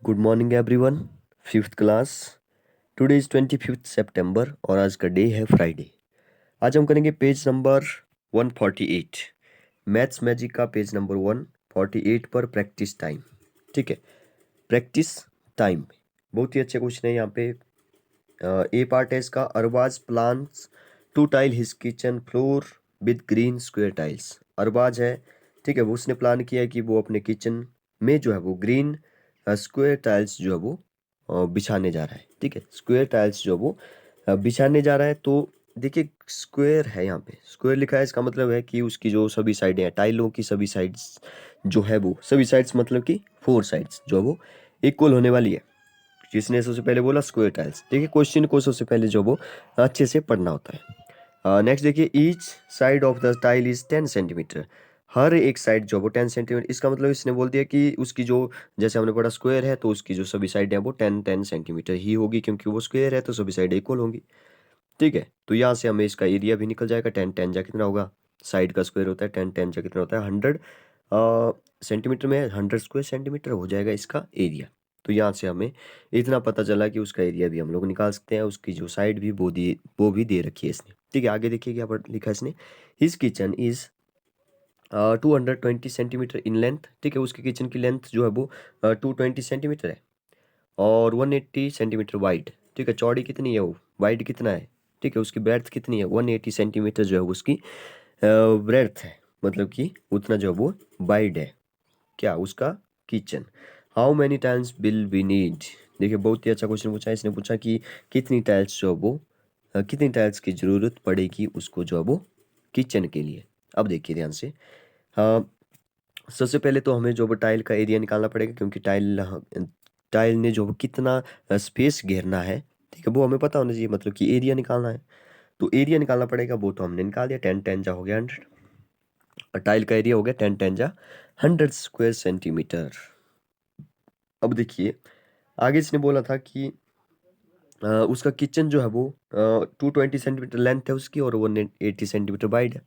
Good morning everyone. Fifth class. Today is 25 सितंबर और आज का डे है फ्राइडे। आज हम करेंगे पेज नंबर 148, मैथ्स मैजिक का पेज नंबर 148 पर प्रैक्टिस टाइम। ठीक है, प्रैक्टिस टाइम बहुत ही अच्छे क्वेश्चन है यहाँ पे। ए पार्ट है इसका। Arbaaz plans to tile his kitchen floor with green square tiles. Arbaaz है, ठीक है, वो उसने प्लान किया है कि वो अपने किचन में जो है वो ग्रीन स्क्वायर टाइल्स जो है वो बिछाने जा रहा है। ठीक है, स्क्वायर टाइल्स जो है वो बिछाने जा रहा है। तो देखिए स्क्वायर है, यहाँ पे स्क्वायर लिखा है, इसका मतलब है कि उसकी जो सभी साइडें हैं, टाइलों की सभी साइड्स जो है वो सभी साइड्स मतलब कि 4 साइड्स जो है वो इक्वल होने वाली है। जिसने सबसे पहले बोला स्क्वायर टाइल्स। देखिए क्वेश्चन को सबसे पहले जो वो अच्छे से पढ़ना होता है। नेक्स्ट देखिए, each side of the tile is 10 centimetre. हर एक साइड जो वो 10 सेंटीमीटर, इसका मतलब इसने बोल दिया कि उसकी जो, जैसे हमने पढ़ा स्क्वायर है तो उसकी जो सभी साइड है वो 10 सेंटीमीटर ही होगी, क्योंकि वो स्क्वायर है तो सभी साइड इक्वल होंगी। ठीक है, तो यहाँ से हमें इसका एरिया भी निकल जाएगा। 10 जा कितना होगा, साइड का स्क्वायर होता है 10 जा कितना होता है 100 सेंटीमीटर में 100 स्क्वायर सेंटीमीटर हो जाएगा इसका एरिया। तो यहाँ से हमें इतना पता चला कि उसका एरिया भी हम लोग निकाल सकते हैं। उसकी जो साइड भी वो भी दे रखी है इसने। ठीक है, आगे देखिए क्या लिखा है इसने। His kitchen is 220 centimetre in length. ठीक है, उसके किचन की लेंथ जो है वो 220 सेंटीमीटर है और 180 सेंटीमीटर वाइड। ठीक है, चौड़ी कितनी है वो, वाइड कितना है, ठीक है, उसकी ब्रेड्थ कितनी है 180 सेंटीमीटर जो है वो उसकी ब्रेड्थ है, मतलब कि उतना जो है वो वाइड है क्या उसका kitchen. How many tiles will we need. देखिए बहुत ही अच्छा क्वेश्चन पूछा है इसने। पूछा कि कितनी टाइल्स जो है वो कितनी टाइल्स की ज़रूरत पड़ेगी उसको जो है वो किचन के लिए। अब देखिए ध्यान से। हाँ, सबसे पहले तो हमें जो वो टाइल का एरिया निकालना पड़ेगा, क्योंकि टाइल ने जो वो कितना स्पेस घेरना है, ठीक है, वो हमें पता होना चाहिए, मतलब कि एरिया निकालना है। तो एरिया निकालना पड़ेगा, वो तो हमने निकाल दिया। 10 जा हो गया 100 और टाइल का एरिया हो गया 10 जा 100 स्क्वायर सेंटीमीटर। अब देखिए आगे इसने बोला था कि उसका किचन जो है वो 220 सेंटीमीटर लेंथ है उसकी और 180 सेंटीमीटर वाइड है।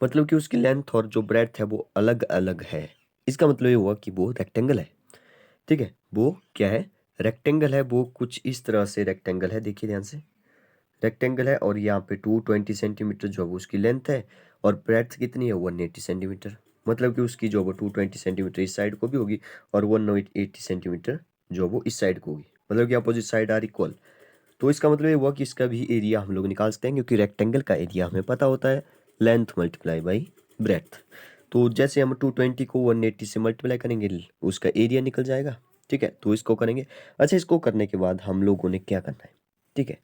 मतलब कि उसकी लेंथ और जो ब्रेड्थ है वो अलग अलग है। इसका मतलब ये हुआ कि वो रेक्टेंगल है। ठीक है, वो क्या है, रेक्टेंगल है। वो कुछ इस तरह से रेक्टेंगल है, देखिए ध्यान से, रेक्टेंगल है और यहाँ पे 220 सेंटीमीटर जो है वो उसकी लेंथ है और ब्रेड्थ कितनी है 180 सेंटीमीटर। मतलब कि उसकी जो वो 220 सेंटीमीटर इस साइड को भी होगी और 180 सेंटीमीटर जो वो इस साइड को होगी, मतलब कि अपोजिट साइड आर इक्वल। तो इसका मतलब ये हुआ कि इसका भी एरिया हम लोग निकाल सकते हैं, क्योंकि रेक्टेंगल का एरिया हमें पता होता है लेंथ मल्टीप्लाई बाई ब्रेथ। तो जैसे हम 220 को 180 से मल्टीप्लाई करेंगे उसका एरिया निकल जाएगा। ठीक है, तो इसको करेंगे। अच्छा, इसको करने के बाद हम लोगों ने क्या करना है, ठीक है,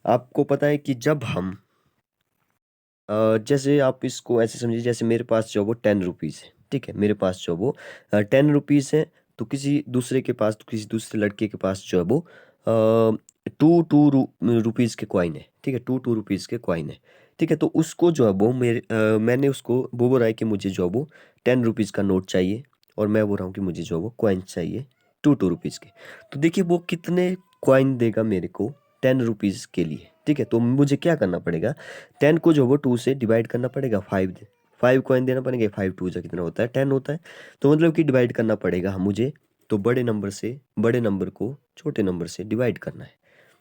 आपको पता है कि जब हम जैसे आप इसको ऐसे समझिए, जैसे मेरे पास जो वो 10 रुपीज़ है। ठीक है, मेरे पास जो वो 10 रुपीज़ है, तो किसी दूसरे के पास, तो किसी दूसरे लड़के के पास जो है वो टू टू रुपीज़ के कॉइन है। ठीक है, टू रुपीज़ के कॉइन है। ठीक है, तो उसको जो है वो मैंने उसको वो बोला है कि मुझे जो है वो 10 रुपीज़ का नोट चाहिए और मैं बोल रहा हूँ कि मुझे जो है वो कॉइन चाहिए टू रुपीज़ के। तो देखिए वो कितने कॉइन देगा मेरे को 10 रुपीज़ के लिए। ठीक है, तो मुझे क्या करना पड़ेगा, 10 को जो वो 2 से डिवाइड करना पड़ेगा। 5 कॉइन देना पड़ेंगे। 5 2 जा कितना होता है 10 होता है। तो मतलब कि डिवाइड करना पड़ेगा मुझे। तो बड़े नंबर से बड़े नंबर को छोटे नंबर से डिवाइड करना है।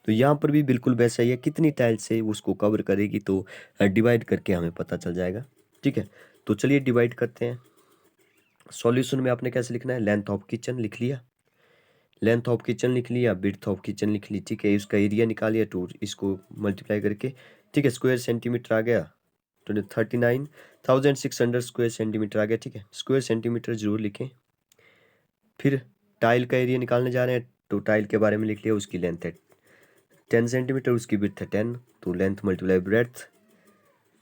तो यहाँ पर भी बिल्कुल वैसा ही है, कितनी टाइल से उसको कवर करेगी तो डिवाइड करके हमें पता चल जाएगा। ठीक है, तो चलिए डिवाइड करते हैं। सॉल्यूशन में आपने कैसे लिखना है, लेंथ ऑफ किचन लिख लिया, लेंथ ऑफ किचन लिख लिया, विड्थ ऑफ किचन लिख ली। ठीक है, इसका एरिया निकालिए टू, इसको मल्टीप्लाई करके। ठीक है, स्क्वायर सेंटीमीटर आ गया तो 39,600 स्क्वायर सेंटीमीटर आ गया। ठीक है, स्क्वायर सेंटीमीटर जरूर लिखें। फिर टाइल का एरिया निकालने जा रहे हैं, तो टाइल के बारे में लिख लिया, उसकी लेंथ है 10 सेंटीमीटर, उसकी विड्थ है 10, तो लेंथ मल्टीप्लाई ब्रेड्थ।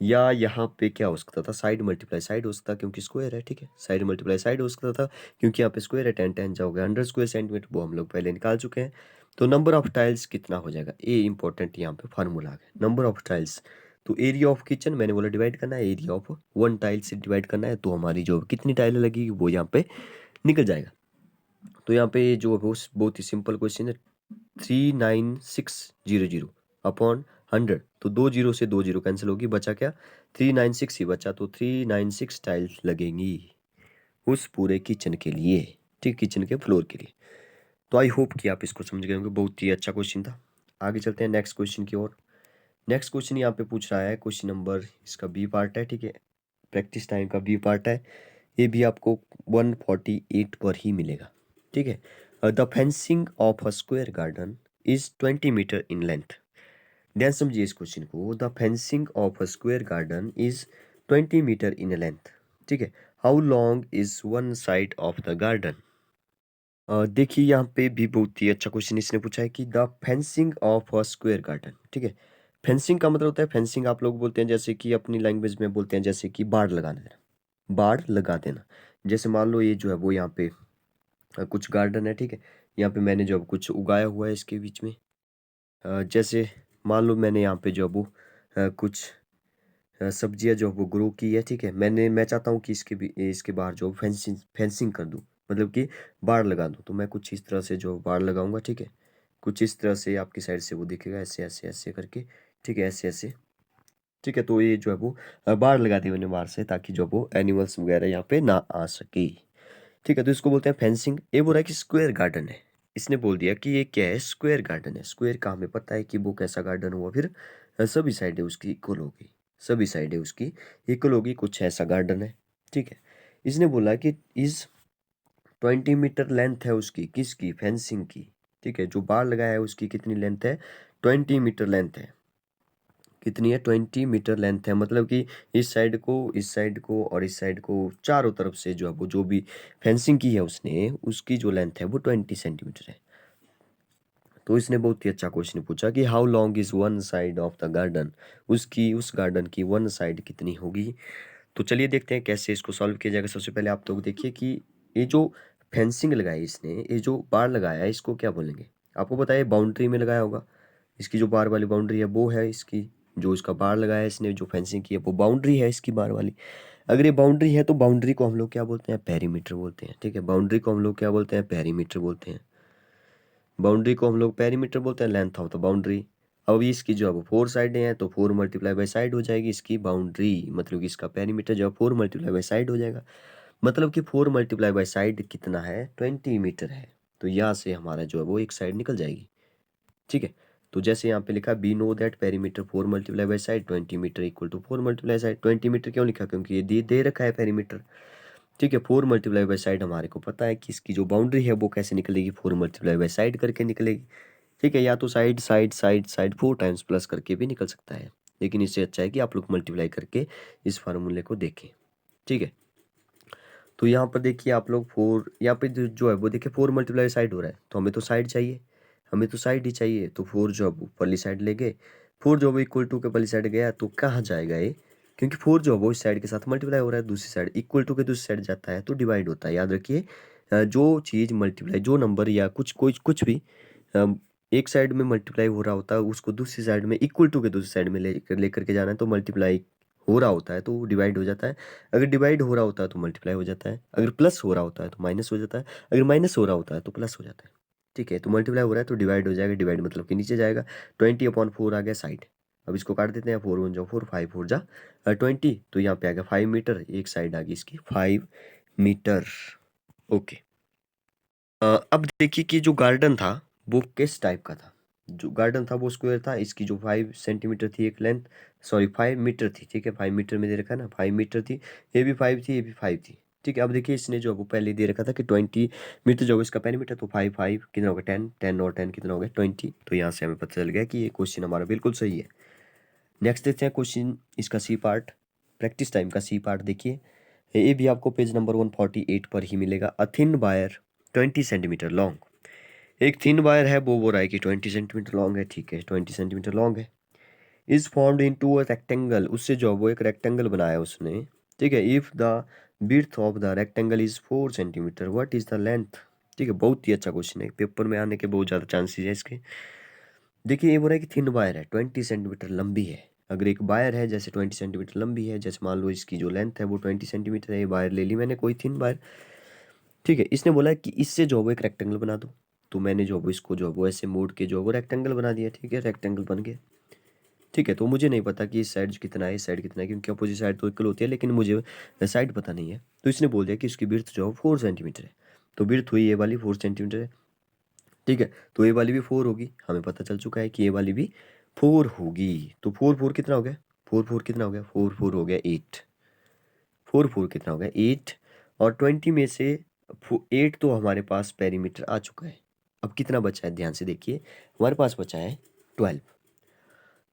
या यहाँ पे क्या हो सकता था, साइड मल्टीप्लाई साइड हो सकता था, क्योंकि स्क्वायर है। ठीक है, साइड मल्टीप्लाई साइड हो सकता था, क्योंकि यहाँ पे स्क्वायर है। 10 जाओगे 100 स्क्वायर सेंटीमीटर, वो हम लोग पहले निकाल चुके हैं। तो नंबर ऑफ टाइल्स कितना हो जाएगा, ए इंपॉर्टेंट यहाँ पे फार्मूला है, नंबर ऑफ टाइल्स। तो एरिया ऑफ किचन मैंने बोला डिवाइड करना है, एरिया ऑफ 1 टाइल से डिवाइड करना है, तो हमारी जो कितनी टाइल लगेगी वो यहाँ पे निकल जाएगा। तो यहाँ पे जो बहुत ही सिंपल क्वेश्चन है, 39600 अपॉन 100। तो 2 जीरो से 2 जीरो कैंसिल होगी, बचा क्या 396 ही बचा। तो 396 टाइल्स लगेंगी उस पूरे किचन के लिए। ठीक, किचन के फ्लोर के लिए। तो आई होप कि आप इसको समझ गए होंगे, बहुत ही अच्छा क्वेश्चन था। आगे चलते हैं नेक्स्ट क्वेश्चन की ओर। नेक्स्ट क्वेश्चन यहाँ पे पूछ रहा है, क्वेश्चन नंबर इसका बी पार्ट है, ठीक है, प्रैक्टिस टाइम का बी पार्ट है। ये भी आपको 148 पर ही मिलेगा, ठीक है। The fencing of a square garden is 20 metre in length. ध्यान समझिए इस क्वेश्चन को। The fencing of a square garden is 20 metre in length, ठीक है। How long is one side of the garden. देखिए यहाँ पे भी बहुत ही अच्छा क्वेश्चन इसने पूछा है कि the fencing of a square garden, ठीक है। फेंसिंग का मतलब होता है, फेंसिंग आप लोग बोलते हैं जैसे कि अपनी लैंग्वेज में बोलते हैं जैसे कि बाड़ लगा देना, बाड़ लगा देना। जैसे मान लो ये जो है वो यहाँ पे कुछ गार्डन है, ठीक है। यहाँ पे मैंने जो है कुछ उगाया हुआ है इसके बीच में। जैसे मान लो मैंने यहाँ पे जो है वो कुछ सब्जियां जो है वो ग्रो की है, ठीक है। मैं चाहता हूँ कि इसके बाहर जो फेंसिंग फेंसिंग कर दूँ, मतलब कि बाड़ लगा दूँ। तो मैं कुछ इस तरह से जो बाड़ लगाऊंगा, ठीक है। कुछ इस तरह से आपकी साइड से वो दिखेगा, ऐसे ऐसे ऐसे करके, ठीक है, ऐसे ऐसे, ठीक है। तो ये जो है वो बाड़ लगा दी मैंने बाहर से, ताकि जो वो एनिमल्स वगैरह यहाँ पे ना आ सके, ठीक है। तो इसको बोलते हैं फेंसिंग। ये बोल रहा है कि स्क्वायर गार्डन है। इसने बोल दिया कि ये क्या है, स्क्वायर गार्डन है। स्क्वायर का हमें पता है कि वो कैसा गार्डन हुआ फिर, सभी साइडें उसकी इक्वल होगी, सभी साइडें उसकी इक्वल होगी, कुछ ऐसा गार्डन है, ठीक है। इसने बोला कि इस 20 मीटर लेंथ है उसकी, किसकी, फेंसिंग की, ठीक है। जो बाड़ लगाया है उसकी कितनी लेंथ है, 20 मीटर लेंथ है। कितनी है, 20 मीटर लेंथ है। मतलब कि इस साइड को, इस साइड को और इस साइड को, चारों तरफ से जो है वो जो भी फेंसिंग की है उसने, उसकी जो लेंथ है वो 20 सेंटीमीटर है। तो इसने बहुत ही अच्छा क्वेश्चन पूछा कि how long is one side of the garden, उसकी, उस गार्डन की वन साइड कितनी होगी। तो चलिए देखते हैं कैसे इसको सॉल्व किया जाएगा। सबसे पहले आप लोग देखिए कि ये जो फेंसिंग लगाई इसने, ये जो बार लगाया है, इसको क्या बोलेंगे। आपको पता है बाउंड्री में लगाया होगा। इसकी जो बार वाली बाउंड्री है वो है इसकी, जो इसका बार लगाया है इसने, जो फेंसिंग की है वो बाउंड्री है इसकी बार वाली। अगर ये बाउंड्री है तो बाउंड्री को हम लोग क्या बोलते हैं, पेरीमीटर बोलते हैं, ठीक है। बाउंड्री को हम लोग क्या बोलते हैं, पेरीमीटर बोलते हैं। बाउंड्री को हम लोग पेरीमीटर बोलते हैं, लेंथ ऑफ द बाउंड्री। अब इसकी जो अब 4 साइडें हैं तो 4 मल्टीप्लाई बाई साइड हो जाएगी इसकी बाउंड्री, मतलब कि इसका पेरीमीटर जो है 4 मल्टीप्लाई बाई साइड हो जाएगा। मतलब कि 4 मल्टीप्लाई बाई साइड कितना है, 20 मीटर है। तो यहाँ से हमारा जो है वो एक साइड निकल जाएगी, ठीक है। तो जैसे यहाँ पे लिखा we know that perimeter 4 multiply by side 20 metre equal to 4 multiply side. 20 metre क्यों लिखा, क्योंकि ये दे रखा है पेरीमीटर, ठीक है। 4 मल्टीप्लाई बाई साइड हमारे को पता है कि इसकी जो बाउंड्री है वो कैसे निकलेगी, 4 मल्टीप्लाई बाई साइड करके निकलेगी, ठीक है। या तो side side side side 4 times plus करके भी निकल सकता है, लेकिन इससे अच्छा है कि आप लोग मल्टीप्लाई करके इस फार्मूले को देखें, ठीक है। तो यहाँ पर देखिए आप लोग 4, यहाँ पे जो है वो देखिए 4 मल्टीप्लाई साइड हो रहा है, तो हमें तो साइड चाहिए, हमें तो साइड ही चाहिए। तो 4 जो अब ऊपरली साइड ले गए, 4 जो अब इक्वल टू के पहली साइड गया तो कहाँ जाएगा ये, क्योंकि 4 जो है वो इस साइड के साथ मल्टीप्लाई हो रहा है, दूसरी साइड इक्वल टू के दूसरी साइड जाता है तो डिवाइड होता है। याद रखिए, जो चीज़ मल्टीप्लाई, जो नंबर या कुछ भी एक साइड में मल्टीप्लाई हो रहा होता है, उसको दूसरी साइड में इक्वल टू के दूसरी साइड में लेकर के जाना है, तो मल्टीप्लाई हो रहा होता है तो डिवाइड हो जाता है। अगर डिवाइड हो रहा होता है तो मल्टीप्लाई हो जाता है, अगर प्लस हो रहा होता है तो माइनस हो जाता है, अगर माइनस हो रहा होता है तो प्लस हो जाता है, ठीक है। तो मल्टीप्लाई हो रहा है तो डिवाइड हो जाएगा, डिवाइड मतलब कि नीचे जाएगा। 20/4 आ गया साइड। अब इसको काट देते हैं, 4 1 जा 4, 5 4 जा 20। तो यहाँ पे आ गया 5 मीटर, एक साइड आ गई इसकी 5 मीटर, ओके। अब देखिए कि जो गार्डन था वो किस टाइप का था। जो गार्डन था वो स्क्वायर था। इसकी जो 5 सेंटीमीटर थी एक लेंथ, सॉरी 5 मीटर थी, ठीक है। 5 मीटर में दे रखा है ना, 5 मीटर थी। ये भी 5 थी, ये भी 5 थी, ठीक है। अब देखिए इसने जो वो पहले दे रखा था कि 20 मीटर जो इसका पेरीमीटर, तो 5 5 कितना हो गया, 10 10 और 10 कितना हो गया, 20। तो यहाँ से हमें पता चल गया कि ये क्वेश्चन हमारा बिल्कुल सही है। नेक्स्ट देखते हैं क्वेश्चन इसका सी पार्ट, प्रैक्टिस टाइम का सी पार्ट। देखिए ये भी आपको पेज नंबर 148 पर ही मिलेगा। A thin wire 20 centimetre long. एक थिन वायर है, वो बोल रहा है कि 20 सेंटीमीटर लॉन्ग है, ठीक है, 20 सेंटीमीटर लॉन्ग है। Is formed into a rectangle, उससे जो वो एक रेक्टेंगल बनाया उसने, ठीक है। If the width of the rectangle is 4 centimetre, what is the length. ठीक है, बहुत ही अच्छा क्वेश्चन है, पेपर में आने के बहुत ज़्यादा चांसेस है इसके। देखिए ये बोल रहा है कि थिन वायर है, 20 सेंटीमीटर लंबी है। अगर एक वायर है जैसे 20 सेंटीमीटर लंबी है, जैसे मान लो इसकी जो लेंथ है वो 20 सेंटीमीटर है, ये वायर ले ली मैंने, कोई थिन वायर, ठीक है। इसने बोला है कि इससे जो है वो एक रेक्टेंगल बना दो। तो मैंने जो है वो इसको जो है वो ऐसे मोड़ के जो है वो रेक्टेंगल बना दिया, ठीक है, रेक्टेंगल बन गया, ठीक है। तो मुझे नहीं पता कि इस साइड कितना है, इस साइड कितना है, क्योंकि अपोजिट साइड तो इक्वल होती है, लेकिन मुझे साइड पता नहीं है। तो इसने बोल दिया कि इसकी विड्थ जो है 4 सेंटीमीटर है। तो विड्थ हुई ये वाली 4 सेंटीमीटर है, ठीक है, तो ए वाली भी 4 होगी, हमें पता चल चुका है कि ए वाली भी 4 होगी। तो 4 कितना हो गया, 4 कितना हो गया, 4 हो गया 8। 4 कितना हो गया 8, और 20 में से 8 तो हमारे पास पेरीमीटर आ चुका है। अब कितना बचा है, ध्यान से देखिए, हमारे पास बचा है 12।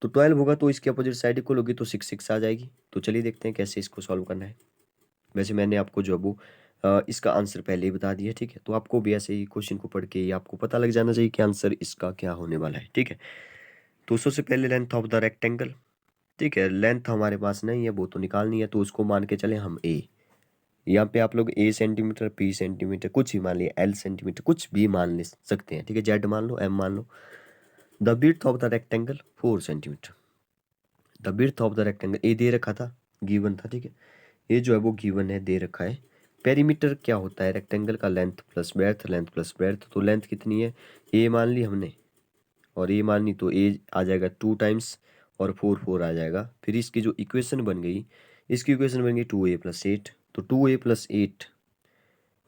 तो 12 होगा तो इसके अपोजिट साइड इक्वल होगी, तो 6 आ जाएगी। तो चलिए देखते हैं कैसे इसको सॉल्व करना है। वैसे मैंने आपको जो है वो इसका आंसर पहले ही बता दिया, ठीक है। तो आपको भी ऐसे ही क्वेश्चन को पढ़ के ही आपको पता लग जाना चाहिए कि आंसर इसका क्या होने वाला है, ठीक है। तो सबसे पहले लेंथ ऑफ द रेक्टेंगल, ठीक है, लेंथ हमारे पास नहीं है, वो तो निकालनी है, तो उसको मान के चले हम ए। यहाँ पे आप लोग ए सेंटीमीटर, पी सेंटीमीटर, कुछ भी मान लिया, एल सेंटीमीटर, कुछ भी मान ले सकते हैं, ठीक है। जेड मान लो, एम मान लो। The width of the rectangle 4 centimetre. The width of the rectangle A दे रखा था, गिवन था, ठीक है। ये जो है वो गिवन है, दे रखा है। पेरीमीटर क्या होता है, रेक्टेंगल का length plus breadth, length plus breadth. तो लेंथ कितनी है, ए मान ली हमने, और ए मान ली, तो ए आ जाएगा 2 टाइम्स, और 4 आ जाएगा। फिर इसकी जो इक्वेशन बन गई, इसकी इक्वेशन बन गई 2a+8। तो 2a+8,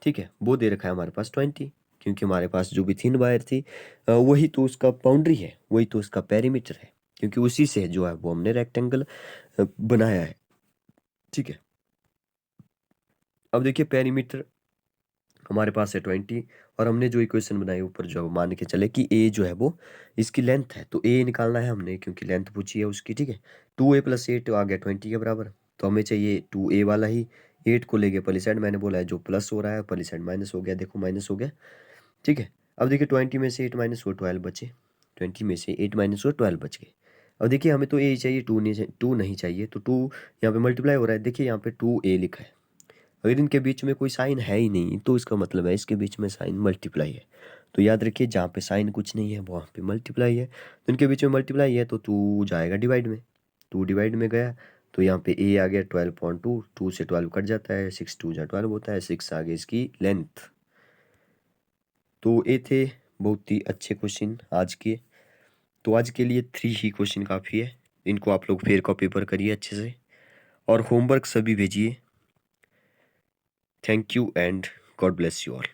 ठीक है, वो दे रखा है हमारे पास 20, क्योंकि हमारे पास जो भी थिन वायर थी वही तो उसका बाउंड्री है, वही तो उसका पेरीमीटर है, क्योंकि उसी से जो है वो हमने रेक्टेंगल बनाया है, ठीक है। अब देखिए पेरीमीटर हमारे पास है 20, और हमने जो इक्वेशन बनाई ऊपर जो है वो मान के चले कि ए जो है वो इसकी लेंथ है, तो ए निकालना है हमने, क्योंकि लेंथ पूछी है उसकी, ठीक है। 2a+8 आ गया 20 के बराबर, तो हमें चाहिए 2a वाला ही। 8 को लेके पली साइड, मैंने बोला है जो प्लस हो रहा है पली साइड माइनस हो गया, देखो माइनस हो गया, ठीक है। अब देखिए 20 में से 8 माइनस हुआ 12 बचे, 20 में से 8 माइनस हुआ 12 बच गए। अब देखिए हमें तो ए चाहिए, 2 नहीं चाहिए, तो 2 यहाँ पे मल्टीप्लाई हो रहा है, देखिए यहाँ पे 2a लिखा है। अगर इनके बीच में कोई साइन है ही नहीं, तो इसका मतलब है इसके बीच में साइन मल्टीप्लाई है। तो याद रखिए, जहाँ पे साइन कुछ नहीं है वहाँ पे मल्टीप्लाई है, तो इनके बीच में मल्टीप्लाई है, तो 2 जाएगा डिवाइड में, 2 डिवाइड में गया, तो यहाँ पे ए आ गया 12.2, 2 से 12 कट जाता है, 6 2 जा 12 होता है, 6 आ गया इसकी लेंथ। तो ये थे बहुत ही अच्छे क्वेश्चन आज के। तो आज के लिए 3 ही क्वेश्चन काफ़ी है, इनको आप लोग फिर कॉपी पर करिए अच्छे से, और होमवर्क सभी भेजिए। Thank you and God bless you all.